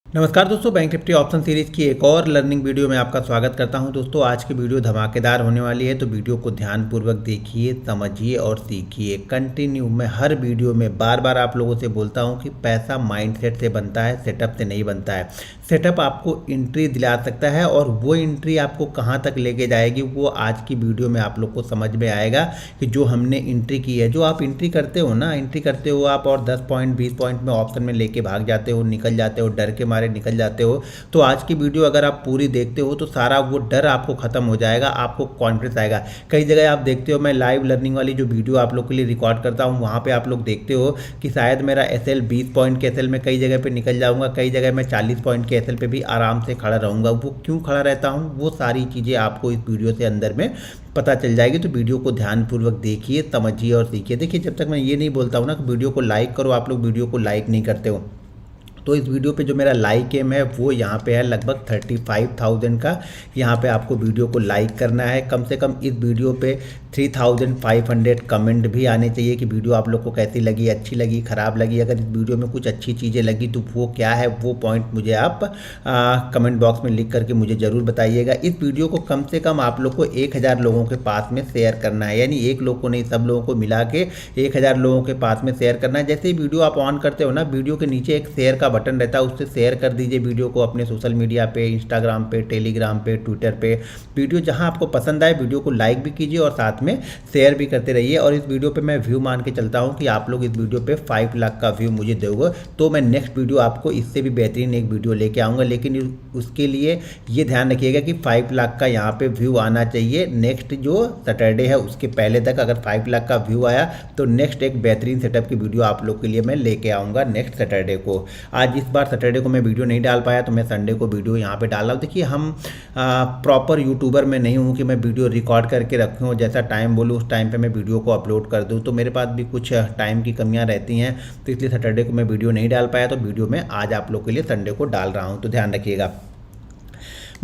नमस्कार दोस्तों, bank Nifty option series की एक और लर्निंग वीडियो में आपका स्वागत करता हूं। दोस्तों आज की वीडियो धमाकेदार होने वाली है, तो वीडियो को ध्यानपूर्वक देखिए, समझिए और सीखिए। कंटिन्यू मैं हर वीडियो में बार बार आप लोगों से बोलता हूं कि पैसा माइंडसेट से बनता है, सेटअप से नहीं बनता है। सेटअप आपको एंट्री दिला सकता है और वो एंट्री आपको कहाँ तक लेके जाएगी वो आज की वीडियो में आप लोग को समझ में आएगा कि जो हमने एंट्री की है, जो आप एंट्री करते हो ना, एंट्री करते हो आप और 10 पॉइंट 20 पॉइंट में ऑप्शन में लेके भाग जाते हो, निकल जाते हो, डर के मारे निकल जाते हो। तो आज की वीडियो अगर आप पूरी देखते हो तो सारा वो डर आपको खत्म हो जाएगा, आपको कॉन्फिडेंस आएगा। कई जगह आप देखते हो, मैं लाइव लर्निंग वाली जो वीडियो आप लोग के लिए रिकॉर्ड करता हूँ, वहाँ पे आप लोग देखते हो कि शायद मेरा एसएल 20 पॉइंट के एसएल में कई जगह पे निकल जाऊँगा, कई जगह मैं 40 पॉइंट के एसएल पे भी आराम से खड़ा रहूँगा। वो क्यों खड़ा रहता हूँ, वो सारी चीज़ें आपको इस वीडियो से अंदर में पता चल जाएगी। तो वीडियो को ध्यानपूर्वक देखिए, समझिए और सीखिए। देखिए, जब तक मैं ये नहीं बोलता हूँ ना कि वीडियो को लाइक करो, आप लोग वीडियो को लाइक नहीं करते हो। तो इस वीडियो पे जो मेरा लाइक एम है वो यहाँ पे है लगभग 35,000 का। यहाँ पे आपको वीडियो को लाइक करना है। कम से कम इस वीडियो पे 3,500 कमेंट भी आने चाहिए कि वीडियो आप लोग को कैसी लगी, अच्छी लगी, ख़राब लगी। अगर इस वीडियो में कुछ अच्छी चीज़ें लगी तो वो क्या है, वो पॉइंट मुझे आप कमेंट बॉक्स में लिख करके मुझे ज़रूर बताइएगा। इस वीडियो को कम से कम आप लोग को 1,000 लोगों के पास में शेयर करना है, यानी एक लोग को नहीं, सब लोगों को मिला के 1,000 लोगों के पास में शेयर करना है। जैसे ही वीडियो आप ऑन करते हो ना, वीडियो के नीचे एक शेयर का बटन रहता है, उससे शेयर कर दीजिए वीडियो को अपने सोशल मीडिया पे, इंस्टाग्राम पे, टेलीग्राम पे, ट्विटर पे। वीडियो जहां आपको पसंद आए वीडियो को लाइक भी कीजिए और साथ में शेयर भी करते रहिए। और इस वीडियो पे मैं व्यू मान के चलता हूं कि आप लोग इस वीडियो पे 5 लाख का व्यू मुझे दोगे तो मैं नेक्स्ट वीडियो आपको इससे भी बेहतरीन एक वीडियो लेके आऊँगा। लेकिन उसके लिए ये ध्यान रखिएगा कि 5 लाख का यहाँ पे व्यू आना चाहिए। नेक्स्ट जो सैटरडे है उसके पहले तक अगर 5 लाख का व्यू आया तो नेक्स्ट एक बेहतरीन सेटअप की वीडियो आप लोग के लिए मैं लेके आऊँगा नेक्स्ट सैटरडे को। आज इस बार सैटरडे को मैं वीडियो नहीं डाल पाया तो मैं संडे को वीडियो यहाँ पे डाल रहा हूँ। देखिए, हम प्रॉपर यूट्यूबर में नहीं हूँ कि मैं वीडियो रिकॉर्ड करके रखूँ, जैसा टाइम बोलूँ उस टाइम पे मैं वीडियो को अपलोड कर दूँ। तो मेरे पास भी कुछ टाइम की कमियाँ रहती हैं, तो इसलिए सैटरडे को मैं वीडियो नहीं डाल पाया। तो वीडियो में आज आप लोग के लिए संडे को डाल रहा हूँ, तो ध्यान रखिएगा।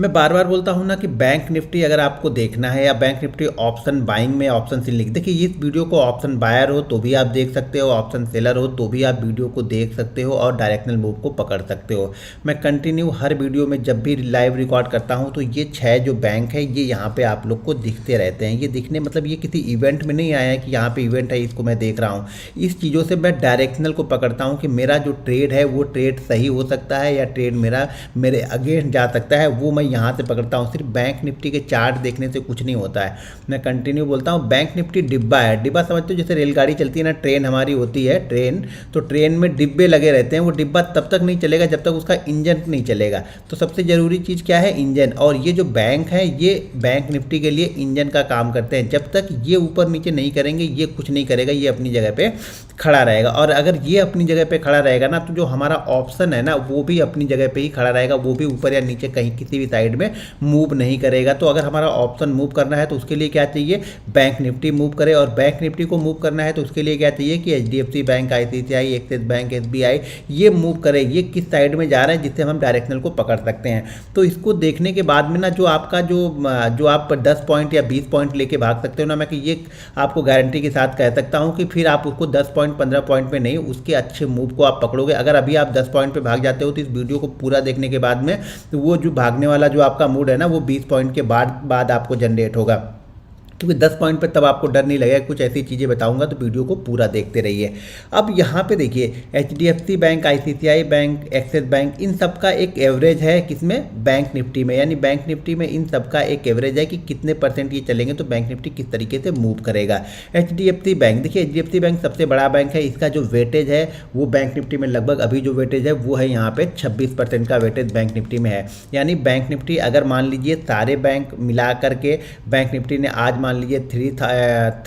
मैं बार बार बोलता हूं ना कि बैंक निफ्टी अगर आपको देखना है या बैंक निफ्टी ऑप्शन बाइंग में ऑप्शन सेलिंग, देखिए इस वीडियो को ऑप्शन बायर हो तो भी आप देख सकते हो, ऑप्शन सेलर हो तो भी आप वीडियो को देख सकते हो और डायरेक्शनल मूव को पकड़ सकते हो। मैं कंटिन्यू हर वीडियो में जब भी लाइव रिकॉर्ड करता हूं तो ये 6 जो बैंक है ये यहाँ पे आप लोग को दिखते रहते हैं। ये दिखने मतलब ये किसी इवेंट में नहीं आया है कि यहाँ पे इवेंट है इसको मैं देख रहा हूँ। इस चीज़ों से मैं डायरेक्शनल को पकड़ता हूँ कि मेरा जो ट्रेड है वो ट्रेड सही हो सकता है या ट्रेड मेरा मेरे अगेंस्ट जा सकता है, वो मैं यहाँ से पकड़ता हूँ। सिर्फ बैंक निफ्टी के चार्ट देखने से कुछ नहीं होता है। मैं कंटिन्यू बोलता हूँ, बैंक निफ्टी डिब्बा है। डिब्बा समझते हो, जैसे रेलगाड़ी चलती है ना, ट्रेन हमारी होती है ट्रेन, तो ट्रेन में डिब्बे लगे रहते हैं। वो डिब्बा तब तक नहीं चलेगा जब तक उसका इंजन नहीं चलेगा। तो सबसे ज़रूरी चीज़ क्या है, इंजन। और ये जो बैंक है ये बैंक निफ्टी के लिए इंजन का काम करते हैं। जब तक ये ऊपर नीचे नहीं करेंगे ये कुछ नहीं करेगा, ये अपनी जगह पे खड़ा रहेगा। और अगर ये अपनी जगह पे खड़ा रहेगा ना तो जो हमारा ऑप्शन है ना वो भी अपनी जगह पे ही खड़ा रहेगा, वो भी ऊपर या नीचे कहीं किसी भी साइड में मूव नहीं करेगा। तो अगर हमारा ऑप्शन मूव करना है तो उसके लिए क्या चाहिए, बैंक निफ्टी मूव करे। और बैंक निफ्टी को मूव करना है तो उसके लिए क्या चाहिए कि HDFC bank, ICICI, axis bank, SBI ये मूव करे, ये किस साइड में जा रहे हैं जिससे हम डायरेक्शनल को पकड़ सकते हैं। तो इसको देखने के बाद में ना जो आपका जो आप 10 पॉइंट या 20 पॉइंट लेके भाग सकते हो ना, मैं कि ये आपको गारंटी के साथ कह सकता हूँ कि फिर आप उसको 10 पॉइंट 15 पॉइंट पे नहीं, उसके अच्छे मूव को आप पकड़ोगे। अगर अभी आप 10 पॉइंट पे भाग जाते हो तो इस वीडियो को पूरा देखने के बाद में तो वो जो भागने वाला जो आपका मूड है ना वो 20 पॉइंट के बाद आपको जनरेट होगा, क्योंकि 10 पॉइंट पे तब आपको डर नहीं लगेगा। कुछ ऐसी चीज़ें बताऊंगा तो वीडियो को पूरा देखते रहिए। अब यहाँ पे देखिए, HDFC bank, ICICI bank, Axis bank, इन सब का एक एवरेज है किसमें, बैंक निफ्टी में। यानी बैंक निफ्टी में इन सब का एक एवरेज है कि कितने परसेंट ये चलेंगे तो बैंक निफ्टी किस तरीके से मूव करेगा। एचडीएफसी बैंक, देखिए एचडीएफसी बैंक सबसे बड़ा बैंक है, इसका जो वेटेज है वो बैंक निफ्टी में लगभग अभी जो वेटेज है वो है यहाँ पे 26% का वेटेज बैंक निफ्टी में है। यानी बैंक निफ्टी अगर मान लीजिए सारे बैंक मिला करके बैंक निफ्टी ने आज मान लीजिए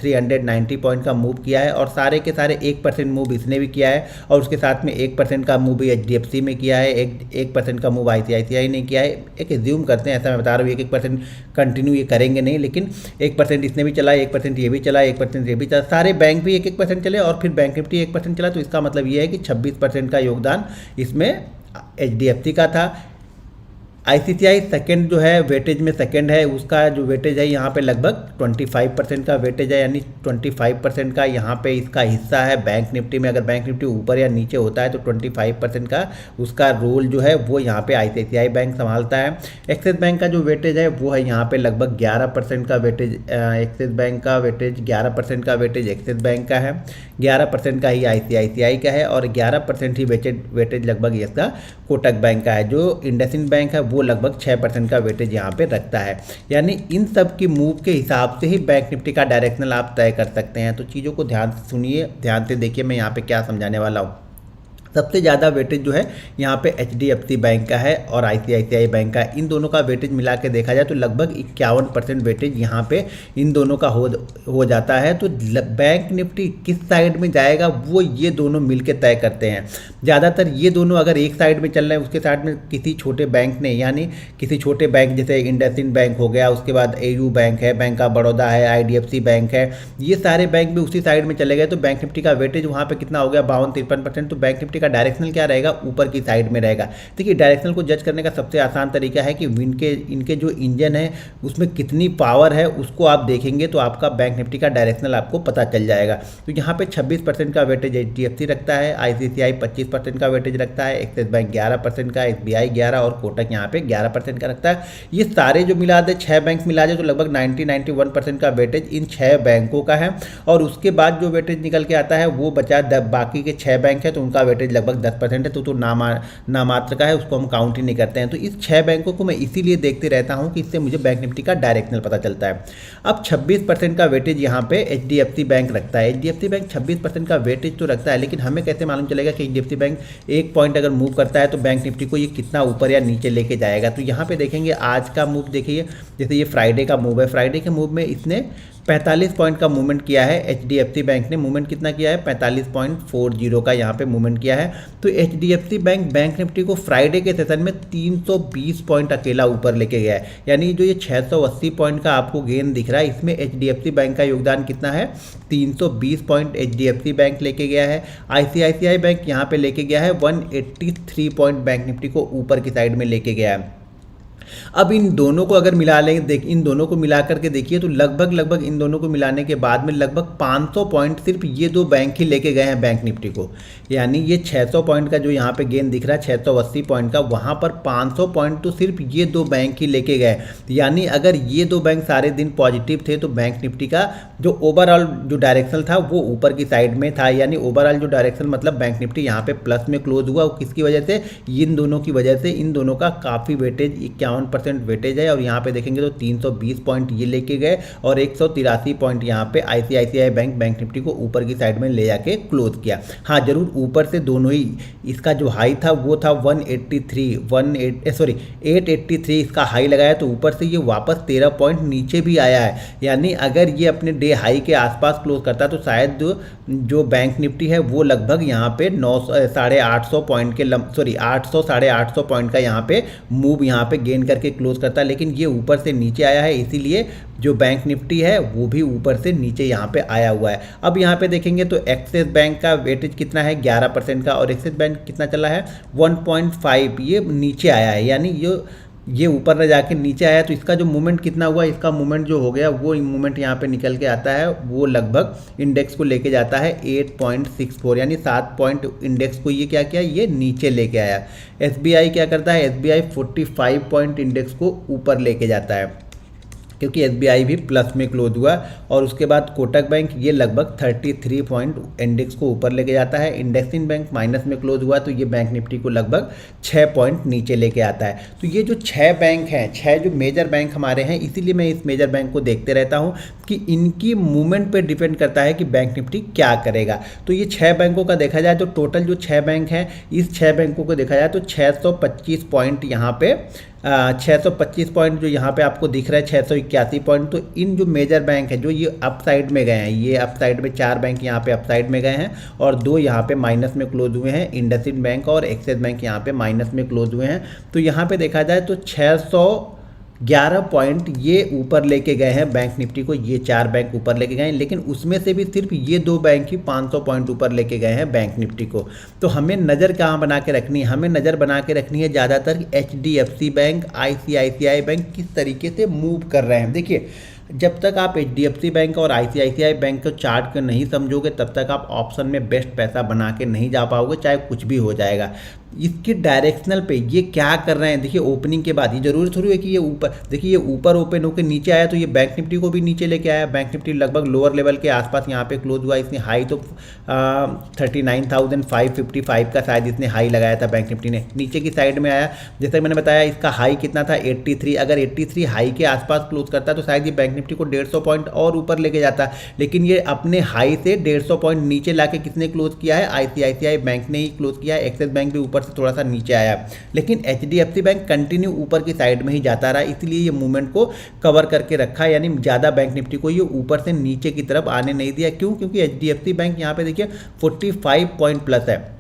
390 पॉइंट का मूव किया है और सारे के सारे 1% मूव इसने भी किया है और उसके साथ में 1% का मूव भी एचडीएफसी में किया है, 1% का मूव आईसीआईसीआई ने किया है। एक एज्यूम करते हैं, ऐसा मैं बता रहा हूँ, 1% कंटिन्यू ये करेंगे नहीं, लेकिन 1% इसने भी चला, 1% ये भी चला, 1% ये भी चला, सारे बैंक भी 1% चले और फिर बैंक निफ्टी 1% चला। तो इसका मतलब ये है कि 26% का योगदान इसमें एचडीएफसी का था। आईसीआईसीआई सेकंड जो है वेटेज में सेकंड है, उसका जो वेटेज है यहाँ पे लगभग 25% का वेटेज है, यानी 25% का यहाँ पे इसका हिस्सा है बैंक निफ्टी में। अगर बैंक निफ्टी ऊपर या नीचे होता है तो 25% का उसका रोल जो है वो यहाँ पे आईसीआईसीआई बैंक संभालता है। एक्सिस बैंक का जो वेटेज है वो है यहाँ पे लगभग 11% का वेटेज, एक्सिस बैंक का वेटेज 11% का वेटेज एक्सिस बैंक का है, 11% का ही आईसीआईसीआई का है और 11% ही वेटेज लगभग इसका कोटक बैंक का है। जो इंडसइंड बैंक है वो लगभग 6% का वेटेज यहाँ पे रखता है। यानी इन सब की मूव के हिसाब से ही बैंक निफ्टी का डायरेक्शनल आप तय कर सकते हैं। तो चीज़ों को ध्यान से सुनिए, ध्यान से देखिए मैं यहाँ पे क्या समझाने वाला हूँ। सबसे ज़्यादा वेटेज जो है यहाँ पे एचडीएफसी बैंक का है और आईसीआईसीआई बैंक का है। इन दोनों का वेटेज मिला के देखा जाए तो लगभग 51% वेटेज यहाँ पे इन दोनों का हो जाता है। तो बैंक निफ्टी किस साइड में जाएगा वो ये दोनों मिल के तय करते हैं। ज़्यादातर ये दोनों अगर एक साइड में चल रहे हैं, उसके साइड में किसी छोटे बैंक ने, यानी किसी छोटे बैंक जैसे इंडसइंड बैंक हो गया, उसके बाद एयू बैंक है, बैंक ऑफ बड़ौदा है, आईडीएफसी बैंक है, ये सारे बैंक भी उसी साइड में चले गए तो बैंक निफ्टी का वेटेज वहाँ पे कितना हो गया 52-53%। तो बैंक निफ्टी का डायरेक्शनल क्या रहेगा, ऊपर की साइड में रहेगा। देखिए डायरेक्शनल को जज करने का सबसे आसान तरीका है कि इनके जो इंजन है उसमें कितनी पावर है उसको आप देखेंगे तो आपका बैंक निफ्टी का डायरेक्शनल आपको पता चल जाएगा। तो यहाँ पे 26% का वेटेज एचडीएफसी रखता है, आईसीआईसीआई 25% का वेटेज रखता है, एक्सिस बैंक 11% का, एसबीआई 11 और कोटक यहाँ पे 11% का रखता है। ये सारे जो मिला दे 6 बैंक मिला दे तो लगभग 90-91% का वेटेज इन 6 बैंकों का है। और उसके बाद जो वेटेज निकल के आता है वो बचा बाकी के 6 बैंक है तो उनका वेटेज लगभग 10% है। तो नामात्र का है, उसको हम काउंट ही नहीं करते हैं। तो इस 6 बैंकों को मैं इसीलिए देखते रहता हूं कि इससे मुझे बैंक निफ्टी का डायरेक्शनल पता चलता है। अब 26% का वेटेज यहाँ पे एचडीएफसी बैंक रखता है। एचडीएफसी बैंक 26% का वेटेज तो रखता है, लेकिन हमें कैसे मालूम चलेगा कि एचडीएफसी बैंक 1 पॉइंट अगर मूव करता है तो बैंक निफ्टी को ये कितना ऊपर या नीचे लेके जाएगा। तो यहाँ पे देखेंगे आज का मूव देखिए, जैसे ये फ्राइडे का मूव है, फ्राइडे के मूव में इसने 45 पॉइंट का मूवमेंट किया है। एचडीएफसी बैंक ने मूवमेंट कितना किया है, 45.40 का यहाँ पे मूवमेंट किया है। तो एचडीएफसी बैंक निफ्टी को फ्राइडे के सेशन में 320 पॉइंट अकेला ऊपर लेके गया है। यानी जो ये 680 पॉइंट का आपको गेन दिख रहा है इसमें एचडीएफसी बैंक का योगदान कितना है, 320 पॉइंट एचडीएफसी बैंक लेके गया है। आईसीआईसीआई बैंक यहाँ पे लेके गया है 183 पॉइंट बैंक निफ्टी को ऊपर की साइड में लेके गया है। अब इन दोनों को अगर मिला लें, इन दोनों को मिला करके देखिए तो लगभग इन दोनों को मिलाने के बाद में लगभग 500 पॉइंट सिर्फ ये 2 बैंक ही लेके गए हैं बैंक निफ्टी को। यानी ये 600 पॉइंट का जो यहाँ पे गेन दिख रहा है 680 पॉइंट का, वहाँ पर 500 पॉइंट तो सिर्फ ये 2 बैंक ही लेके गए। यानी अगर ये 2 बैंक सारे दिन पॉजिटिव थे तो बैंक निफ्टी का जो ओवरऑल जो डायरेक्शनल था वो ऊपर की साइड में था। यानी ओवरऑल जो डायरेक्शनल मतलब बैंक निफ्टी यहाँ पे प्लस में क्लोज हुआ, किसकी वजह से, इन दोनों की वजह से। इन दोनों का काफ़ी वेटेज 51% वेटेज है और यहाँ पे देखेंगे तो 320 पॉइंट ये लेके गए और 183 पॉइंट यहाँ पे आईसीआईसीआई बैंक निफ्टी को ऊपर की साइड में ले जाके क्लोज किया। हाँ जरूर ऊपर से दोनों ही, इसका जो हाई था वो था 883 इसका हाई लगाया तो ऊपर से ये वापस 13 पॉइंट नीचे भी आया है। यानी अगर ये अपने डे हाई के आसपास क्लोज करता तो शायद जो बैंक निफ्टी है वो लगभग यहाँ पे 800 पॉइंट के 800 पॉइंट का यहाँ पे मूव यहाँ पे गेन करके क्लोज करता है। लेकिन ये ऊपर से नीचे आया है, इसीलिए जो बैंक निफ्टी है वो भी ऊपर से नीचे यहाँ पे आया हुआ है। अब यहाँ पे देखेंगे तो एक्सिस बैंक का वेटेज कितना है 11% का और एक्सिस बैंक कितना चला है 1.5, ये नीचे आया है। यानी ये ऊपर न जाके नीचे आया तो इसका जो मूवमेंट कितना हुआ, इसका मूवमेंट जो हो गया वो मूवमेंट यहाँ पे निकल के आता है, वो लगभग इंडेक्स को लेके जाता है 8.64, यानी 7 पॉइंट इंडेक्स को ये क्या किया, ये नीचे लेके आया। एसबीआई क्या करता है, एसबीआई 45 पॉइंट इंडेक्स को ऊपर लेके जाता है क्योंकि एसबीआई भी प्लस में क्लोज हुआ। और उसके बाद कोटक बैंक ये लगभग 33 पॉइंट इंडेक्स को ऊपर लेके जाता है। इंडसइंड बैंक माइनस में क्लोज हुआ तो ये बैंक निफ्टी को लगभग 6 पॉइंट नीचे लेके आता है। तो ये जो 6 बैंक हैं, 6 जो मेजर बैंक हमारे हैं, इसीलिए मैं इस मेजर बैंक को देखते रहता हूँ कि इनकी मूवमेंट पर डिपेंड करता है कि बैंक निफ्टी क्या करेगा। तो ये 6 बैंकों का देखा जाए तो टोटल जो 6 बैंक हैं, इस 6 बैंकों को देखा जाए तो 625 पॉइंट यहाँ पे 625 पॉइंट जो यहाँ पे आपको दिख रहा है 681 पॉइंट। तो इन जो मेजर बैंक है जो ये अप साइड में गए हैं, ये अप साइड में 4 बैंक यहाँ पे अप साइड में गए हैं और 2 यहाँ पे माइनस में क्लोज हुए हैं, इंडसइंड बैंक और एक्सिस बैंक यहाँ पे माइनस में क्लोज हुए हैं। तो यहाँ पे देखा जाए तो 11 पॉइंट ये ऊपर लेके गए हैं बैंक निफ्टी को, ये 4 बैंक ऊपर लेके गए हैं, लेकिन उसमें से भी सिर्फ ये 2 बैंक ही 500 पॉइंट ऊपर लेके गए हैं बैंक निफ्टी को। तो हमें नज़र कहाँ बना के रखनी है? हमें नज़र बना के रखनी है ज़्यादातर HDFC बैंक, ICICI बैंक किस तरीके से मूव कर रहे हैं। देखिए, जब तक आप HDFC बैंक और ICICI बैंक को चार्ट को नहीं समझोगे तब तक आप ऑप्शन में बेस्ट पैसा बना के नहीं जा पाओगे, चाहे कुछ भी हो जाएगा। इसके डायरेक्शनल पे ये क्या कर रहे हैं, देखिए ओपनिंग के बाद ये जरूरी थोड़ी है कि ये ऊपर, देखिए ये ऊपर ओपन होकर नीचे आया तो ये बैंक निफ्टी को भी नीचे लेके आया। बैंक निफ्टी लगभग लोअर लेवल के आसपास यहाँ पे क्लोज हुआ। इसने हाई तो 39,555 का शायद इसने हाई लगाया था बैंक निफ्टी ने। नीचे की साइड में आया, जैसे मैंने बताया इसका हाई कितना था 83। अगर 83 हाई के आसपास क्लोज करता तो शायद ये बैंक निफ्टी को 150 पॉइंट और ऊपर लेके जाता, लेकिन ये अपने हाई से 150 पॉइंट नीचे लाके किसने क्लोज किया है? ICICI बैंक ने ही क्लोज किया है। एक्सिस बैंक भी ऊपर से थोड़ा सा नीचे आया, लेकिन HDFC बैंक कंटिन्यू ऊपर की साइड में ही जाता रहा, इसलिए ये मूवमेंट को कवर करके रखा, यानी ज़्यादा बैंक निफ्टी को ये ऊपर से नीचे की तरफ आने नहीं दिया। क्यों? क्योंकि HDFC बैंक यहाँ पे देखिए 45 पॉइंट प्लस है।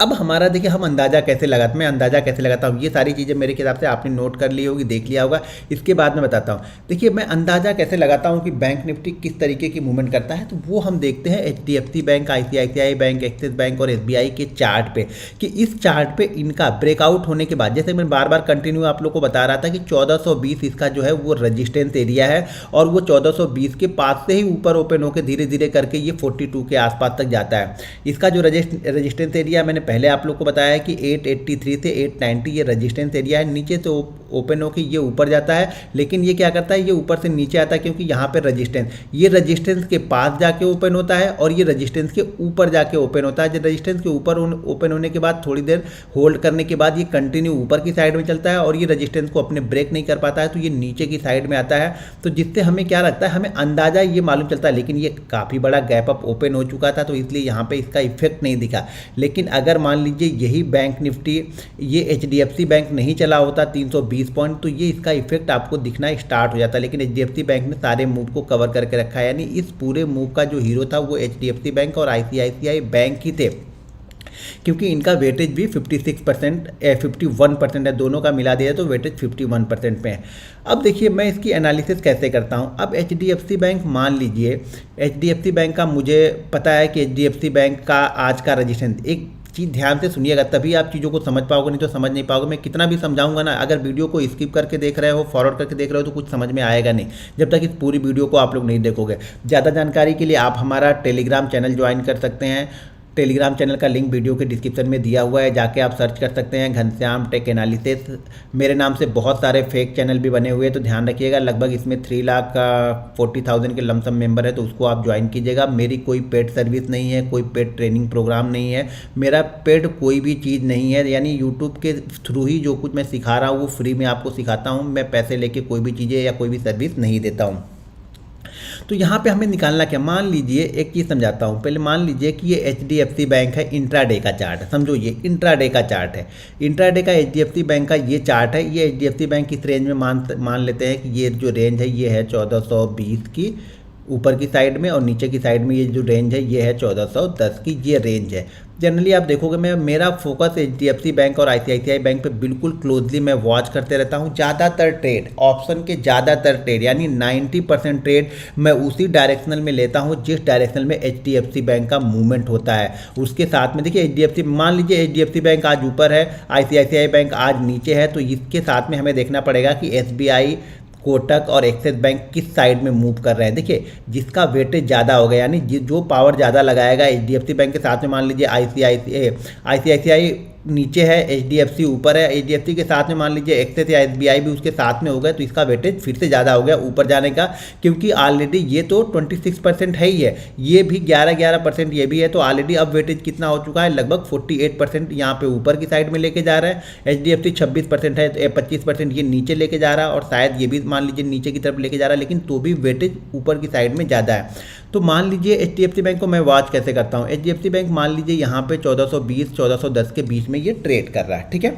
अब हमारा देखिए हम अंदाज़ा कैसे लगाते, मैं अंदाज़ा कैसे लगाता हूँ, ये सारी चीज़ें मेरे हिसाब से आपने नोट कर ली होगी, देख लिया होगा, इसके बाद मैं बताता हूँ। देखिए मैं अंदाज़ा कैसे लगाता हूँ कि बैंक निफ्टी किस तरीके की मूवमेंट करता है, तो वो हम देखते हैं HDFC bank, ICICI bank, Axis bank और SBI के चार्ट पे, कि इस चार्ट पे इनका ब्रेकआउट होने के बाद, जैसे मैं बार बार कंटिन्यू आप लोग को बता रहा था कि 1420 इसका जो है वो रजिस्टेंस एरिया है, और वो 1420 के पास से ही ऊपर ओपन होकर धीरे धीरे करके ये 42 के आसपास तक जाता है। इसका जो रजिस्टेंस एरिया मैंने पहले आप लोग को बताया है कि 883 से 890 ये रेजिस्टेंस एरिया है। नीचे से ओपन होकर ये ऊपर जाता है, लेकिन ये क्या करता है, ये ऊपर से नीचे आता है, क्योंकि यहाँ पे ये रेजिस्टेंस के पास जाके ओपन होता है और ये रेजिस्टेंस के ऊपर जाके ओपन होता है। जब रेजिस्टेंस के ऊपर ओपन होने के बाद थोड़ी देर होल्ड करने के बाद ये कंटिन्यू ऊपर की साइड में चलता है और ये रेजिस्टेंस को अपने ब्रेक नहीं कर पाता है, तो ये नीचे की साइड में आता है। तो जिससे हमें क्या लगता है, हमें अंदाजा ये मालूम चलता है, लेकिन ये काफ़ी बड़ा गैप अप ओपन हो चुका था, तो इसलिए यहाँ पे इसका इफेक्ट नहीं दिखा। लेकिन अगर मान लीजिए यही बैंक निफ्टी ये HDFC बैंक नहीं चला होता 320 पॉइंट, तो ये इसका इफेक्ट आपको दिखना स्टार्ट हो जाता, लेकिन HDFC बैंक ने सारे मूव को कवर करके रखा है। यानी इस पूरे मूव का जो हीरो था वो HDFC बैंक और ICICI बैंक ही थे, क्योंकि इनका वेटेज भी 56% 51% है, दोनों का मिला दिया तो वेटेज 51% पे है। अब देखिए मैं इसकी एनालिसिस कैसे करता हूँ। अब HDFC बैंक, मान लीजिए HDFC बैंक का मुझे पता है कि HDFC बैंक का आज का रजिस्ट्रेशन, एक चीज़ ध्यान से सुनिएगा तभी आप चीज़ों को समझ पाओगे, नहीं तो समझ नहीं पाओगे। मैं कितना भी समझाऊंगा ना, अगर वीडियो को स्किप करके देख रहे हो, फॉरवर्ड करके देख रहे हो, तो कुछ समझ में आएगा नहीं जब तक इस पूरी वीडियो को आप लोग नहीं देखोगे। ज़्यादा जानकारी के लिए आप हमारा टेलीग्राम चैनल ज्वाइन कर सकते हैं। टेलीग्राम चैनल का लिंक वीडियो के डिस्क्रिप्शन में दिया हुआ है, जाके आप सर्च कर सकते हैं घनश्याम टेक एनालिसिस। मेरे नाम से बहुत सारे फेक चैनल भी बने हुए हैं, तो ध्यान रखिएगा। लगभग इसमें 3,40,000 के लमसम मेंबर है, तो उसको आप ज्वाइन कीजिएगा। मेरी कोई पेड सर्विस नहीं है, कोई पेड ट्रेनिंग प्रोग्राम नहीं है, मेरा पेड कोई भी चीज़ नहीं है। यानी यूट्यूब के थ्रू ही जो कुछ मैं सिखा रहा हूँ वो फ्री में आपको सिखाता हूँ। मैं पैसे लेके कोई भी चीज़ें या कोई भी सर्विस नहीं देता हूँ। तो यहाँ पे हमें निकालना क्या, मान लीजिए एक चीज़ समझाता हूँ। पहले मान लीजिए कि ये HDFC बैंक है, इंट्राडे का चार्ट है, समझो ये इंट्राडे का चार्ट है। इंट्राडे का HDFC बैंक का ये चार्ट है। ये HDFC बैंक इस रेंज में मान लेते हैं कि ये जो रेंज है ये है 1420 की ऊपर की साइड में, और नीचे की साइड में ये जो रेंज है ये है 1410 की, ये रेंज है। जनरली आप देखोगे मेरा फोकस HDFC बैंक और ICICI बैंक पे बिल्कुल क्लोजली मैं वॉच करते रहता हूँ। ज़्यादातर ट्रेड, ऑप्शन के ज़्यादातर ट्रेड यानी 90% ट्रेड मैं उसी डायरेक्शनल में लेता हूँ जिस डायरेक्शनल में HDFC बैंक का मूवमेंट होता है। उसके साथ में देखिए HDFC, मान लीजिए HDFC बैंक आज ऊपर है, ICICI बैंक आज नीचे है, तो इसके साथ में हमें देखना पड़ेगा कि SBI, कोटक और एक्सिस बैंक किस साइड में मूव कर रहे हैं। देखिए जिसका वेटेज ज़्यादा होगा, यानी जो पावर ज़्यादा लगाएगा HDFC बैंक के साथ में, मान लीजिए ICICI नीचे है, HDFC ऊपर है, HDFC के साथ में मान लीजिए एक्सिस या SBI भी उसके साथ में हो गया, तो इसका वेटेज फिर से ज़्यादा हो गया ऊपर जाने का, क्योंकि ऑलरेडी ये तो 26% है ही है, ये भी 11% ये भी है, तो ऑलरेडी अब वेटेज कितना हो चुका है, लगभग 48% यहाँ पे ऊपर की साइड में लेके जा रहा है। HDFC 26% है, तो 25% ये नीचे लेके जा रहा है, और शायद ये भी मान लीजिए नीचे की तरफ लेके जा रहा है, लेकिन तो भी वेटेज ऊपर की साइड में ज़्यादा है। तो मान लीजिए HDFC बैंक को मैं वॉच कैसे करता हूँ। HDFC बैंक मान लीजिए यहाँ पे 1420-1410 के बीच में ये ट्रेड कर रहा है, ठीक है।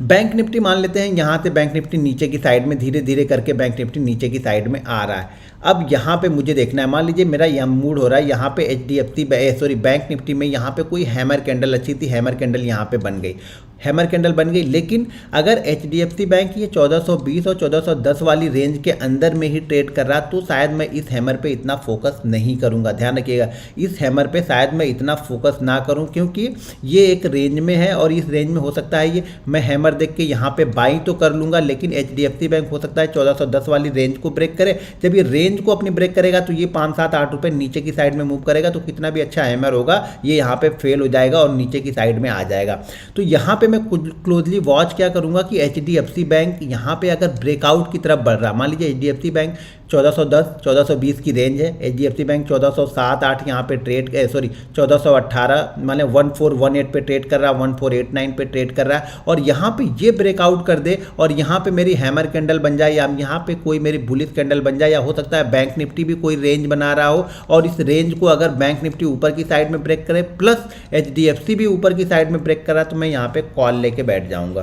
बैंक निफ्टी मान लेते हैं, यहाँ से बैंक निफ्टी नीचे की साइड में धीरे धीरे करके बैंक निफ्टी नीचे की साइड में आ रहा है। अब यहाँ पे मुझे देखना है, मान लीजिए मेरा यह मूड हो रहा है, यहाँ पे बैंक निफ्टी में यहाँ पे कोई हैमर कैंडल अच्छी थी, हैमर कैंडल यहाँ पे बन गई, हैमर कैंडल बन गई। लेकिन अगर HDFC बैंक ये 1420 और 1410 वाली रेंज के अंदर में ही ट्रेड कर रहा तो शायद मैं इस हैमर पे इतना फोकस नहीं करूंगा। ध्यान रखिएगा, इस हैमर पे शायद मैं इतना फोकस ना करूं, क्योंकि ये एक रेंज में है और इस रेंज में हो सकता है ये मैं हैमर देख के यहाँ पे बाई तो कर लूंगा, लेकिन HDFC बैंक हो सकता है 1410 वाली रेंज को ब्रेक करे। जब ये रेंज को अपनी ब्रेक करेगा तो ये 5-7-8 रुपये नीचे की साइड में मूव करेगा, तो कितना भी अच्छा हैमर होगा ये यहाँ पे फेल हो जाएगा और नीचे की साइड में आ जाएगा। तो यहाँ पे मैं क्लोजली वॉच क्या करूँगा कि HDFC बैंक यहाँ पे अगर ब्रेकआउट की तरफ बढ़ रहा, मान लीजिए HDFC बैंक 1410 1420 की रेंज है, HDFC बैंक 1407-8 यहाँ पे ट्रेड 1418 माने 1418 पे ट्रेड कर रहा है, 1489 पे ट्रेड कर रहा है, और यहाँ पे ये ब्रेकआउट कर दे और यहाँ पे मेरी हैमर कैंडल बन जाए या यहाँ पे कोई मेरी बुलिश कैंडल बन जाए, या हो सकता है बैंक निफ्टी भी कोई रेंज बना रहा हो और इस रेंज को अगर बैंक निफ्टी ऊपर की साइड में ब्रेक करे प्लस HDFC भी ऊपर की साइड में ब्रेक करा तो मैं यहाँ पे कॉल लेके बैठ जाऊँगा।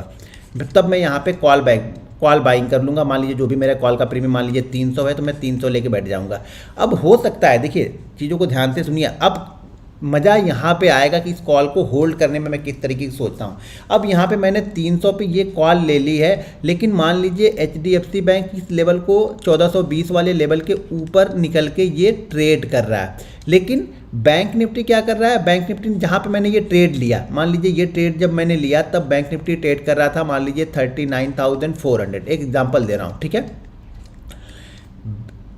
तब मैं यहाँ पे कॉल बाइंग कर लूँगा। मान लीजिए जो भी मेरा कॉल का प्रीमियम मान लीजिए 300 है तो मैं 300 लेके बैठ जाऊँगा। अब हो सकता है, देखिए चीज़ों को ध्यान से सुनिए, अब मज़ा यहाँ पे आएगा कि इस कॉल को होल्ड करने में मैं किस तरीके से सोचता हूँ। अब यहाँ पे मैंने 300 पे ये कॉल ले ली है, लेकिन मान लीजिए HDFC बैंक इस लेवल को 1420 वाले लेवल के ऊपर निकल के ये ट्रेड कर रहा है, लेकिन बैंक निफ्टी क्या कर रहा है, बैंक निफ्टी जहाँ पे मैंने ये ट्रेड लिया, मान लीजिए ये ट्रेड जब मैंने लिया तब बैंक निफ्टी ट्रेड कर रहा था मान लीजिए 39,400, एक एग्जाम्पल दे रहा हूँ, ठीक है।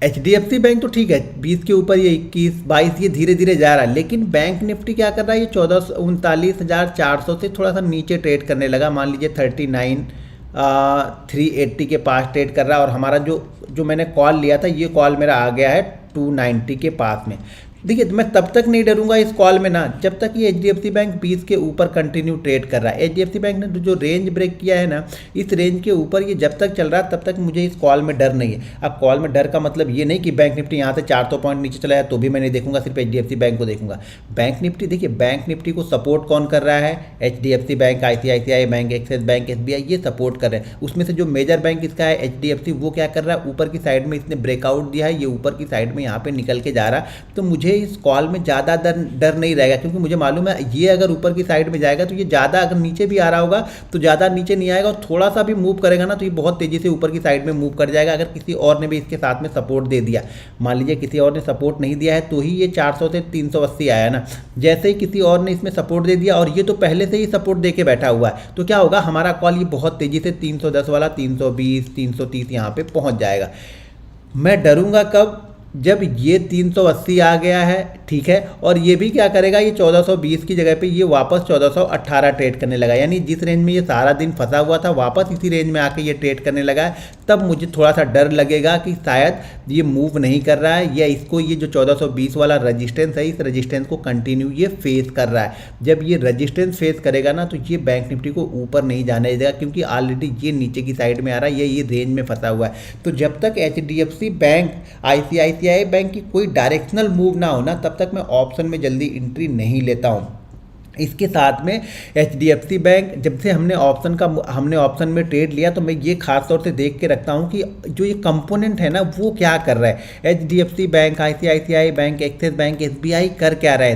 HDFC बैंक तो ठीक है 20 के ऊपर ये 21-22 ये धीरे धीरे जा रहा है, लेकिन बैंक निफ्टी क्या कर रहा है, ये 39,400 से थोड़ा सा नीचे ट्रेड करने लगा, मान लीजिए 39,380 के पास ट्रेड कर रहा है, और हमारा जो मैंने कॉल लिया था ये कॉल मेरा आ गया है 290 के पास में। देखिए मैं तब तक नहीं डरूंगा इस कॉल में ना जब तक ये HDFC बैंक 20 के ऊपर कंटिन्यू ट्रेड कर रहा है। HDFC बैंक ने जो रेंज ब्रेक किया है ना, इस रेंज के ऊपर ये जब तक चल रहा है तब तक मुझे इस कॉल में डर नहीं है। अब कॉल में डर का मतलब ये नहीं कि बैंक निफ्टी यहाँ से 400 पॉइंट नीचे चला है तो भी मैं नहीं देखूंगा, सिर्फ HDFC बैंक को देखूंगा। बैंक निफ्टी देखिए, बैंक निफ्टी को सपोर्ट कौन कर रहा है, HDFC bank, ICICI bank, Axis bank, SBI ये सपोर्ट कर रहे हैं। उसमें से जो मेजर बैंक इसका है HDFC, वो क्या कर रहा है, ऊपर की साइड में इसने ब्रेकआउट दिया है, ये ऊपर की साइड में यहाँ पे निकल के जा रहा है। तो मुझे इस कॉल में ज़्यादा डर नहीं रहेगा, क्योंकि मुझे मालूम है ये अगर ऊपर की साइड में जाएगा तो ये ज़्यादा, अगर नीचे भी आ रहा होगा तो ज़्यादा नीचे नहीं आएगा, और थोड़ा सा भी मूव करेगा ना तो ये बहुत तेज़ी से ऊपर की साइड में मूव कर जाएगा। अगर किसी और ने भी इसके साथ में सपोर्ट दे दिया, मान लीजिए किसी और ने सपोर्ट नहीं दिया है तो ही ये 400 से 380 आया ना, जैसे ही किसी और ने इसमें सपोर्ट दे दिया और ये तो पहले से ही सपोर्ट दे के बैठा हुआ है, तो क्या होगा, हमारा कॉल ये बहुत तेज़ी से 310 वाला 320 330 यहाँ पे पहुँच जाएगा। मैं डरूंगा कब, जब ये 380 आ गया है, ठीक है, और ये भी क्या करेगा, ये 1420 की जगह पे ये वापस 1418 ट्रेड करने लगा, यानी जिस रेंज में ये सारा दिन फंसा हुआ था वापस इसी रेंज में आके ये ट्रेड करने लगा है। तब मुझे थोड़ा सा डर लगेगा कि शायद ये मूव नहीं कर रहा है, या इसको ये जो 1420 वाला रजिस्टेंस है, इस रजिस्टेंस को कंटिन्यू ये फेस कर रहा है। जब ये रजिस्टेंस फेस करेगा ना तो ये बैंक निफ्टी को ऊपर नहीं जाने देगा, क्योंकि ऑलरेडी ये नीचे की साइड में आ रहा है, ये रेंज में फंसा हुआ है। तो जब तक HDFC बैंक, ICICI बैंक की कोई डायरेक्शनल मूव ना हो ना, तब तक मैं ऑप्शन में जल्दी एंट्री नहीं लेता हूँ। इसके साथ में HDFC बैंक, जब से हमने ऑप्शन में ट्रेड लिया तो मैं ये खास तौर से देख के रखता हूँ कि जो ये कंपोनेंट है ना वो क्या कर रहा है, HDFC bank, ICICI bank, Axis bank, SBI कर क्या रहा है।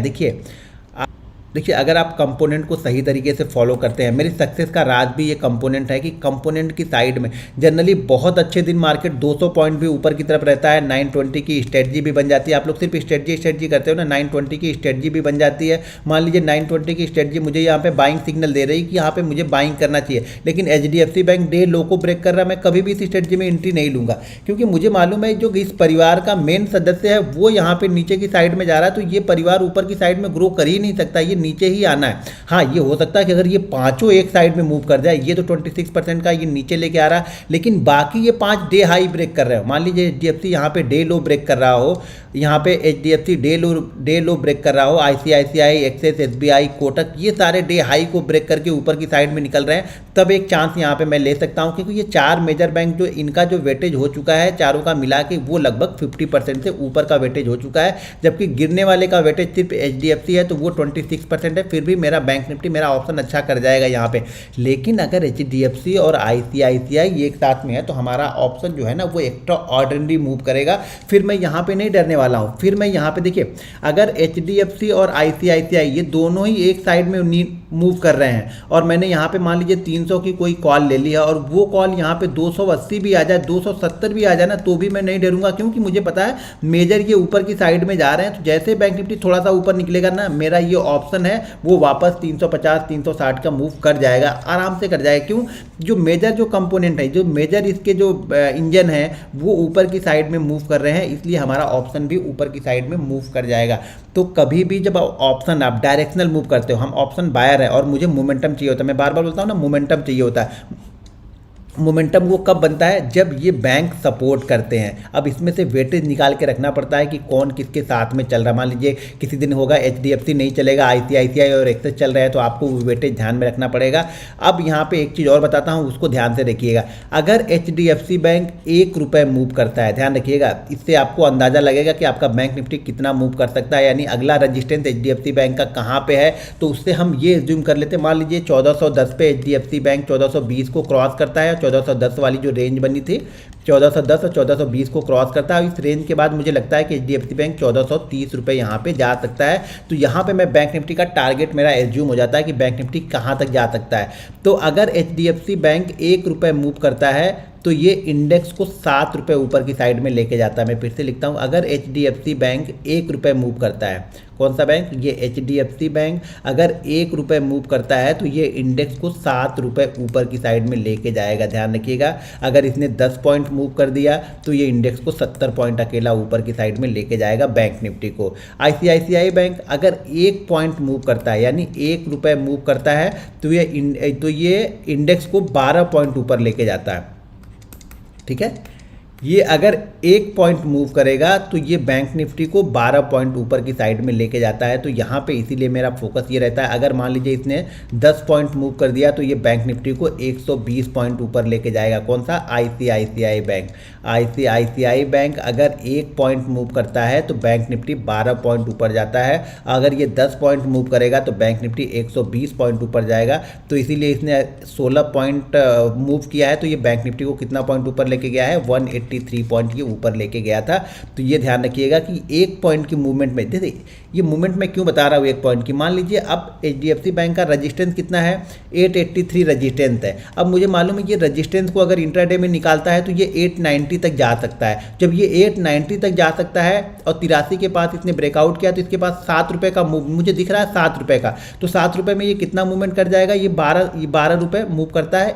देखिए अगर आप कंपोनेंट को सही तरीके से फॉलो करते हैं, मेरी सक्सेस का राज भी ये कंपोनेंट है कि कंपोनेंट की साइड में जनरली बहुत अच्छे दिन मार्केट 200 पॉइंट भी ऊपर की तरफ रहता है, 920 की स्ट्रेटजी भी बन जाती है। आप लोग सिर्फ स्ट्रेटजी करते हो ना, 920 की स्ट्रेटजी भी बन जाती है। मान लीजिए 920 की स्ट्रेटजी मुझे यहाँ पे बाइंग सिग्नल दे रही कि यहाँ पे मुझे बाइंग करना चाहिए, लेकिन HDFC बैंक डे लो को ब्रेक कर रहा है, मैं कभी भी इस स्ट्रेटजी में एंट्री नहीं लूँगा, क्योंकि मुझे मालूम है जो इस परिवार का मेन सदस्य है वो यहाँ पे नीचे की साइड में जा रहा है, तो ये परिवार ऊपर की साइड में ग्रो कर ही नहीं सकता, ये नीचे ही आना है। हाँ, ये हो सकता है कि अगर ये पांचों एक साइड में मूव कर जाए, ये तो 26% का ये नीचे लेके आ रहा है, लेकिन बाकी ये 5 डे हाई ब्रेक कर रहे हो। मान लीजिए HDFC यहाँ पे डे लो ब्रेक कर रहा हो, यहाँ पे HDFC डे लो ब्रेक कर रहा हो, ICICI, एक्सिस, SBI, कोटक ये सारे डे हाई को ब्रेक करके ऊपर की साइड में निकल रहे हैं, तब एक चांस यहाँ पे मैं ले सकता हूँ, क्योंकि ये 4 मेजर बैंक जो इनका जो वेटेज हो चुका है चारों का मिला के वो लगभग 50% से ऊपर का वेटेज हो चुका है, जबकि गिरने वाले का वेटेज सिर्फ HDFC है तो वो 26% है। फिर भी मेरा बैंक निफ्टी मेरा ऑप्शन अच्छा कर जाएगा यहाँ पे, लेकिन अगर HDFC और ICICI एक साथ में है तो हमारा ऑप्शन जो है ना वो एक्स्ट्रा ऑर्डिनरी मूव करेगा। फिर मैं यहाँ पे नहीं डरने वाला हूँ। फिर मैं यहाँ पे देखिए, अगर HDFC और ICICI ये दोनों ही एक साइड में मूव कर रहे हैं और मैंने यहाँ पे मान लीजिए 300 की कोई कॉल ले ली है और वो कॉल यहाँ पे 280 भी आ जाए, 270 भी आ जाए ना, तो भी मैं नहीं डरूंगा, क्योंकि मुझे पता है मेजर ये ऊपर की साइड में जा रहे हैं। तो जैसे बैंक निफ्टी थोड़ा सा ऊपर निकलेगा ना, मेरा ये ऑप्शन है वो वापस 350 360 का मूव कर जाएगा, आराम से कर जाएगा। क्यों? जो मेजर जो कंपोनेंट है, जो मेजर इसके जो इंजन है वो ऊपर की साइड में मूव कर रहे हैं, इसलिए हमारा ऑप्शन भी ऊपर की साइड में मूव कर जाएगा। तो कभी भी जब ऑप्शन आप डायरेक्शनल मूव करते हो, हम ऑप्शन बायर है और मुझे मोमेंटम चाहिए होता है, मैं बार बार बोलता हूँ ना, मोमेंटम चाहिए होता है। मोमेंटम वो कब बनता है? जब ये बैंक सपोर्ट करते हैं। अब इसमें से वेटेज निकाल के रखना पड़ता है कि कौन किसके साथ में चल रहा है। मान लीजिए किसी दिन होगा HDFC नहीं चलेगा, ICICI और एक्सिस चल रहा है, तो आपको वेटेज ध्यान में रखना पड़ेगा। अब यहाँ पे एक चीज़ और बताता हूँ, उसको ध्यान से देखिएगा। अगर HDFC बैंक 1 रुपये मूव करता है, ध्यान रखिएगा, इससे आपको अंदाज़ा लगेगा कि आपका बैंक निफ्टी कितना मूव कर सकता है, यानी अगला रजिस्टेंस HDFC बैंक का कहाँ पे है। तो उससे हम ये एज्यूम कर लेते हैं, मान लीजिए 1410 पे HDFC बैंक 1420 को क्रॉस करता है, 1410 वाली जो रेंज बनी थी 1410 और 1420 को क्रॉस करता है। इस रेंज के बाद मुझे लगता है कि HDFC बैंक 1430 रुपये यहाँ पे जा सकता है। तो यहाँ पे मैं बैंक निफ्टी का टारगेट मेरा एज्यूम हो जाता है कि बैंक निफ्टी कहाँ तक जा सकता है। तो अगर HDFC बैंक 1 रुपये मूव करता है तो ये इंडेक्स को 7 रुपये ऊपर की साइड में लेके जाता है। मैं फिर से लिखता हूँ, अगर HDFC बैंक 1 रुपये मूव करता है, कौन सा बैंक? ये HDFC बैंक अगर 1 रुपये मूव करता है तो ये इंडेक्स को 7 रुपये ऊपर की साइड में लेके जाएगा, ध्यान रखिएगा। अगर इसने 10 पॉइंट मूव कर दिया तो ये इंडेक्स को 70 पॉइंट अकेला ऊपर की साइड में लेके जाएगा बैंक निफ्टी को। ICICI बैंक अगर 1 पॉइंट मूव करता है, यानी 1 रुपये मूव करता है, तो ये इंडेक्स को 12 पॉइंट ऊपर लेके जाता है, ठीक है। ये अगर 1 पॉइंट मूव करेगा तो ये बैंक निफ्टी को 12 पॉइंट ऊपर की साइड में लेके जाता है। तो यहाँ पे इसीलिए मेरा फोकस ये रहता है, अगर मान लीजिए इसने 10 पॉइंट मूव कर दिया तो ये बैंक निफ्टी को 120 पॉइंट ऊपर लेके जाएगा। कौन सा? ICICI bank. ICICI बैंक अगर 1 पॉइंट मूव करता है तो बैंक निफ्टी 12 पॉइंट ऊपर जाता है। अगर ये 10 पॉइंट मूव करेगा तो बैंक निफ्टी 120 पॉइंट ऊपर जाएगा। तो इसीलिए इसने 16 पॉइंट मूव किया है, तो ये बैंक निफ्टी को कितना पॉइंट ऊपर लेके गया है? 183 पॉइंट ये ऊपर लेके गया था। तो ये ध्यान रखिएगा कि 1 पॉइंट की मूवमेंट में, देखिए ये मूवमेंट मैं क्यों बता रहा हूँ 1 पॉइंट की। मान लीजिए अब HDFC बैंक का रजिस्टेंस कितना है? 883 रजिस्टेंस है। अब मुझे मालूम है ये रजिस्टेंस को अगर इंट्राडे में निकालता है तो ये 890 तक जा सकता है। जब ये 890 तक जा सकता है और 83 के पास इसने ब्रेकआउट किया तो इसके पास 7 रुपये का मूव मुझे दिख रहा है, 7 रुपये का। तो 7 रुपये में ये कितना मूवमेंट कर जाएगा? ये 12 रुपये मूव करता है,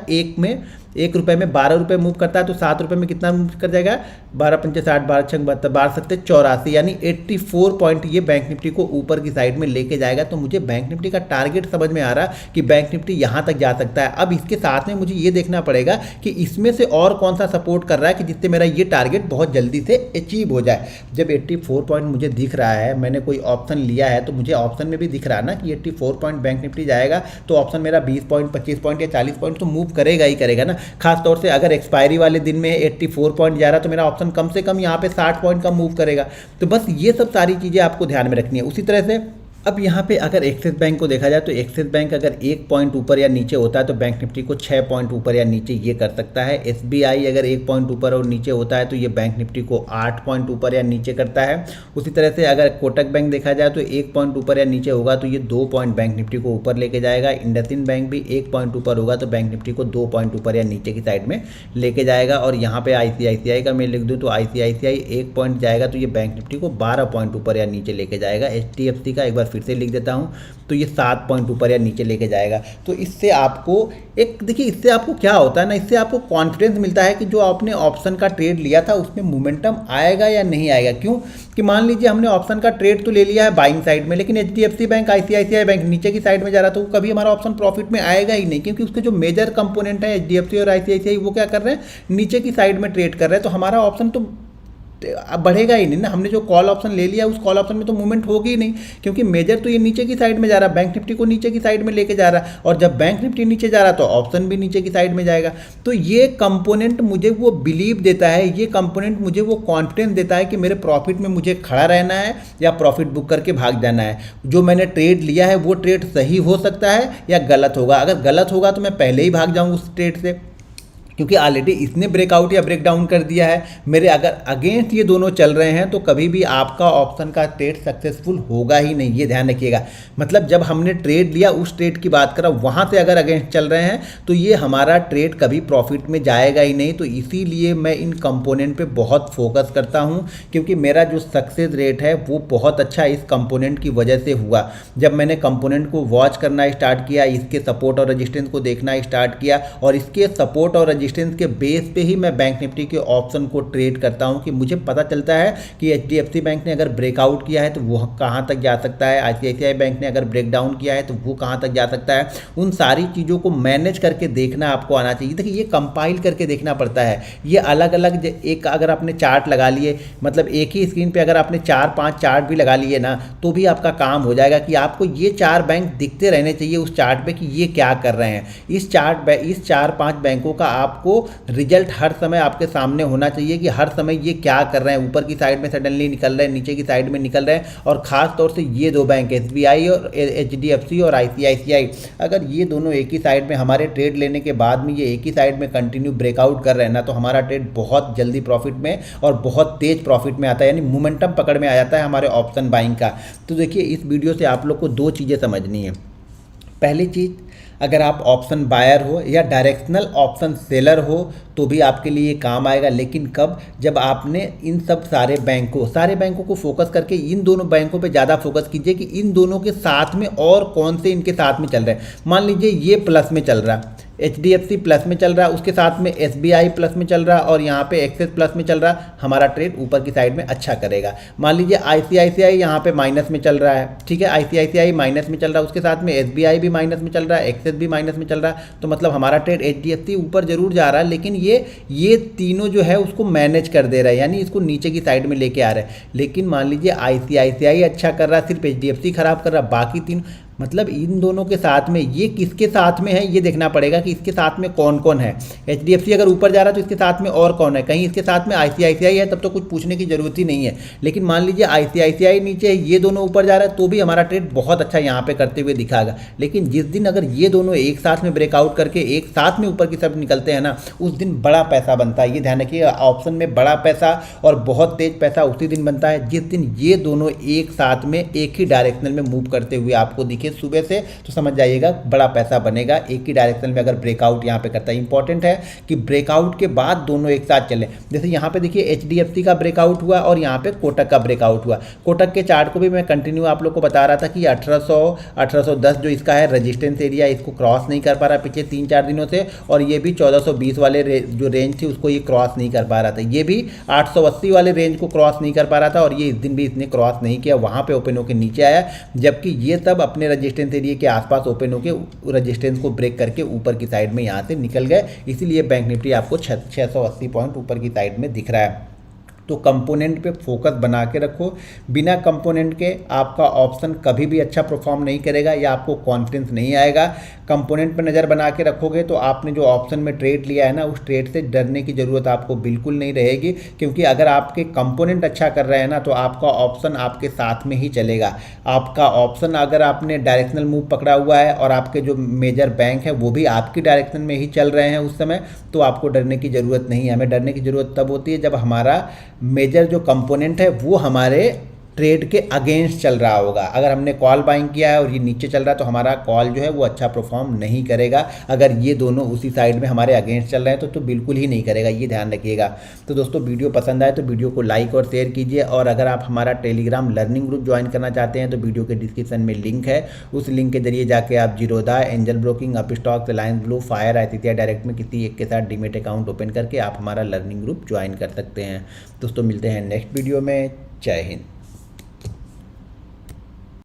1 रुपये में 12 रुपये मूव करता है, तो 7 रुपये में कितना मूव कर जाएगा? 12 पंचे 60, 12 छंग 72, 12 सत्ते 84, यानी 84 पॉइंट ये बैंक निफ्टी को ऊपर की साइड में लेके जाएगा। तो मुझे बैंक निफ्टी का टारगेट समझ में आ रहा कि बैंक निफ्टी यहाँ तक जा सकता है। अब इसके साथ में मुझे ये देखना पड़ेगा कि इसमें से और कौन सा सपोर्ट कर रहा है कि जिससे मेरा ये टारगेट बहुत जल्दी से अचीव हो जाए। जब 84 पॉइंट मुझे दिख रहा है, मैंने कोई ऑप्शन लिया है तो मुझे ऑप्शन में भी दिख रहा है ना कि 84 पॉइंट बैंक निफ्टी जाएगा, तो ऑप्शन मेरा 20 पॉइंट 25 पॉइंट या 40 पॉइंट तो मूव करेगा ही करेगा ना। खासतौर से अगर एक्सपायरी वाले दिन में 84 पॉइंट जा रहा तो मेरा ऑप्शन कम से कम यहाँ पे 60 पॉइंट का मूव करेगा। तो बस ये सब सारी चीज़ें आपको ध्यान में रखनी है। उसी तरह से अब यहाँ पे अगर एक्सिस बैंक को देखा जाए तो एक्सिस बैंक अगर 1 पॉइंट ऊपर या नीचे होता है तो बैंक निफ्टी को 6 पॉइंट ऊपर या नीचे ये कर सकता है। SBI अगर 1 पॉइंट ऊपर और नीचे होता है तो ये बैंक निफ्टी को 8 पॉइंट ऊपर या नीचे करता है। उसी तरह से अगर कोटक बैंक देखा जाए तो 1 पॉइंट ऊपर या नीचे होगा तो ये 2 पॉइंट बैंक निफ्टी को ऊपर लेके जाएगा। इंडसइंड बैंक भी 1 पॉइंट ऊपर होगा तो बैंक निफ्टी को 2 पॉइंट ऊपर या नीचे की साइड में लेके जाएगा। और यहाँ पे ICICI का मैं लिख दूँ तो ICICI 1 पॉइंट जाएगा तो ये बैंक निफ्टी को 12 पॉइंट ऊपर या नीचे लेके जाएगा। HDFC का एक बार फिर से लिख देता हूँ तो ये 7 पॉइंट ऊपर या नीचे लेके जाएगा। तो इससे आपको देखिए इससे आपको क्या होता है ना, इससे आपको कॉन्फिडेंस मिलता है कि जो आपने ऑप्शन का ट्रेड लिया था उसमें मोमेंटम आएगा या नहीं आएगा। क्यों कि मान लीजिए हमने ऑप्शन का ट्रेड तो ले लिया है बाइंग साइड में, लेकिन HDFC बैंक ICICI बैंक नीचे की साइड में जा रहा तो कभी हमारा ऑप्शन प्रॉफिट में आएगा ही नहीं, क्योंकि उसके जो मेजर कंपोनेंट है HDFC और ICICI वो क्या कर रहे हैं? नीचे की साइड में ट्रेड कर रहे हैं। तो हमारा ऑप्शन तो बढ़ेगा ही नहीं ना। हमने जो कॉल ऑप्शन ले लिया उस कॉल ऑप्शन में तो मूवमेंट होगी ही नहीं, क्योंकि मेजर तो ये नीचे की साइड में जा रहा है, बैंक निफ्टी को नीचे की साइड में लेके जा रहा है। और जब बैंक निफ्टी नीचे जा रहा है तो ऑप्शन भी नीचे की साइड में जाएगा। तो ये कंपोनेंट मुझे वो बिलीव देता है, ये कंपोनेंट मुझे वो कॉन्फिडेंस देता है कि मेरे प्रॉफिट में मुझे खड़ा रहना है या प्रॉफिट बुक करके भाग जाना है। जो मैंने ट्रेड लिया है वो ट्रेड सही हो सकता है या गलत होगा। अगर गलत होगा तो मैं पहले ही भाग जाऊँगा उस ट्रेड से। क्योंकि ऑलरेडी इसने ब्रेकआउट या ब्रेक डाउन कर दिया है। मेरे अगर अगेंस्ट ये दोनों चल रहे हैं तो कभी भी आपका ऑप्शन का ट्रेड सक्सेसफुल होगा ही नहीं, ये ध्यान रखिएगा। मतलब जब हमने ट्रेड लिया उस ट्रेड की बात करा, वहाँ से अगर अगेंस्ट चल रहे हैं तो ये हमारा ट्रेड कभी प्रॉफिट में जाएगा ही नहीं। तो इसीलिए मैं इन कंपोनेंट पे बहुत फोकस करता हूँ, क्योंकि मेरा जो सक्सेस रेट है वो बहुत अच्छा इस कंपोनेंट की वजह से हुआ। जब मैंने कंपोनेंट को वॉच करना स्टार्ट किया, इसके सपोर्ट और रजिस्टेंस को देखना स्टार्ट किया, और इसके सपोर्ट और रजिस्टेंस के बेस पे ही मैं बैंक निफ्टी के ऑप्शन को ट्रेड करता हूं कि मुझे पता चलता है कि एचडीएफसी बैंक ने अगर ब्रेकआउट किया है तो वो कहां तक जा सकता है, आईसीआईसीआई बैंक ने अगर ब्रेक डाउन किया है तो वो कहां तक जा सकता है। उन सारी चीज़ों को मैनेज करके देखना आपको आना चाहिए। देखिए ये कंपाइल करके देखना पड़ता है। ये अलग अलग एक अगर आपने चार्ट लगा लिए, मतलब एक ही स्क्रीन पर अगर आपने 4-5 चार्ट भी लगा लिए ना, तो भी आपका काम हो जाएगा कि आपको ये 4 बैंक दिखते रहने चाहिए उस चार्ट पे कि ये क्या कर रहे हैं। इस 4-5 बैंकों का आपको रिजल्ट हर समय आपके सामने होना चाहिए कि हर समय ये क्या कर रहे हैं। ऊपर की साइड में सडनली निकल रहे हैं, नीचे की साइड में निकल रहे हैं। और ख़ास तौर से ये 2 बैंक एसबीआई और एचडीएफसी और आईसीआईसीआई, अगर ये दोनों एक ही साइड में हमारे ट्रेड लेने के बाद में ये एक ही साइड में कंटिन्यू ब्रेकआउट कर रहे हैं ना, तो हमारा ट्रेड बहुत जल्दी प्रॉफिट में और बहुत तेज प्रॉफिट में आता है, यानी मोमेंटम पकड़ में आ जाता है हमारे ऑप्शन बाइंग का। तो देखिए इस वीडियो से आप लोग को 2 चीज़ें समझनी है। पहली चीज़, अगर आप ऑप्शन बायर हो या डायरेक्शनल ऑप्शन सेलर हो तो भी आपके लिए काम आएगा। लेकिन कब? जब आपने इन सब सारे बैंकों को फोकस करके इन दोनों बैंकों पे ज़्यादा फोकस कीजिए कि इन दोनों के साथ में और कौन से इनके साथ में चल रहे हैं। मान लीजिए ये प्लस में चल रहा, एचडीएफसी प्लस में चल रहा, उसके साथ में एसबीआई प्लस में चल रहा और यहाँ पे एक्सिस प्लस में चल रहा, हमारा ट्रेड ऊपर की साइड में अच्छा करेगा। मान लीजिए आईसीआईसीआई यहाँ पे माइनस में चल रहा है, ठीक है, आईसीआईसीआई माइनस में चल रहा है, उसके साथ में एसबीआई भी माइनस में चल रहा है, एक्सिस भी माइनस में चल रहा है, तो मतलब हमारा ट्रेड एचडीएफसी ऊपर जरूर जा रहा है, लेकिन ये तीनों जो है उसको मैनेज कर दे रहा है, यानी इसको नीचे की साइड में लेके आ रहा है। लेकिन मान लीजिए आईसीआईसीआई अच्छा कर रहा है, सिर्फ एचडीएफसी खराब कर रहा है, बाकी 3, मतलब इन दोनों के साथ में ये किसके साथ में है ये देखना पड़ेगा कि इसके साथ में कौन कौन है। एचडीएफसी अगर ऊपर जा रहा है तो इसके साथ में और कौन है, कहीं इसके साथ में आईसीआईसीआई है, तब तो कुछ पूछने की जरूरत ही नहीं है। लेकिन मान लीजिए आईसीआईसीआई नीचे है, ये दोनों ऊपर जा रहा है, तो भी हमारा ट्रेड बहुत अच्छा यहाँ पे करते हुए दिखाएगा। लेकिन जिस दिन अगर ये दोनों एक साथ में ब्रेकआउट करके एक साथ में ऊपर की तरफ निकलते हैं ना, उस दिन बड़ा पैसा बनता है। ये ध्यान रखिए, ऑप्शन में बड़ा पैसा और बहुत तेज पैसा उसी दिन बनता है जिस दिन ये दोनों एक साथ में एक ही डायरेक्शनल में मूव करते हुए आपको दिखे सुबह से, तो समझ जाइएगा बड़ा पैसा बनेगा। एक ही डायरेक्शन में अगर ब्रेकआउट यहाँ पे करता है, इंपॉर्टेंट है कि ब्रेकआउट के बाद दोनों एक साथ चलें। जैसे यहाँ पे देखिए एचडीएफसी का ब्रेकआउट हुआ और यहाँ पे कोटक का ब्रेकआउट हुआ। कोटक के चार्ट को भी मैं कंटिन्यू आप लोग को बता रहा था कि 1810 जो इसका है रजिस्टेंस एरिया, इसको क्रॉस नहीं कर पा रहा पिछले 3-4 दिनों से, और ये भी 1420 वाले जो रेंज थी उसको ये क्रॉस नहीं कर पा रहा था। ये भी 880 वाले रेंज को क्रॉस नहीं कर पा रहा था, और ये इस दिन भी इसने क्रॉस नहीं किया, वहाँ पे ओपन होकर नीचे आया, जबकि ये तब अपने रजिस्टेंस एरिया के आसपास ओपन होकर रेजिस्टेंस को ब्रेक करके ऊपर की साइड में यहाँ से निकल गए। इसीलिए बैंक निफ्टी आपको 680 पॉइंट ऊपर की साइड में दिख रहा है। तो कंपोनेंट पे फोकस बना के रखो। बिना कंपोनेंट के आपका ऑप्शन कभी भी अच्छा परफॉर्म नहीं करेगा या आपको कॉन्फिडेंस नहीं आएगा। कंपोनेंट पे नज़र बना के रखोगे तो आपने जो ऑप्शन में ट्रेड लिया है ना, उस ट्रेड से डरने की ज़रूरत आपको बिल्कुल नहीं रहेगी, क्योंकि अगर आपके कंपोनेंट अच्छा कर रहे हैं ना, तो आपका ऑप्शन आपके साथ में ही चलेगा। आपका ऑप्शन अगर आपने डायरेक्शनल मूव पकड़ा हुआ है और आपके जो मेजर बैंक है वो भी आपकी डायरेक्शन में ही चल रहे हैं उस समय, तो आपको डरने की ज़रूरत नहीं है। हमें डरने की ज़रूरत तब होती है जब हमारा मेजर जो कंपोनेंट है वो हमारे ट्रेड के अगेंस्ट चल रहा होगा। अगर हमने कॉल बाइंग किया है और ये नीचे चल रहा है तो हमारा कॉल जो है वो अच्छा परफॉर्म नहीं करेगा। अगर ये दोनों उसी साइड में हमारे अगेंस्ट चल रहे हैं तो बिल्कुल ही नहीं करेगा, ये ध्यान रखिएगा। तो दोस्तों वीडियो पसंद आए तो वीडियो को लाइक और शेयर कीजिए, और अगर आप हमारा टेलीग्राम लर्निंग ग्रुप ज्वाइन करना चाहते हैं तो वीडियो के डिस्क्रिप्शन में लिंक है, उस लिंक के जरिए जाके आप Zerodha, angel broking, Upstox, Reliance blue, fire, ICICI direct में किसी एक के साथ डीमेट अकाउंट ओपन करके आप हमारा लर्निंग ग्रुप ज्वाइन कर सकते हैं। दोस्तों मिलते हैं नेक्स्ट वीडियो में। जय हिंद।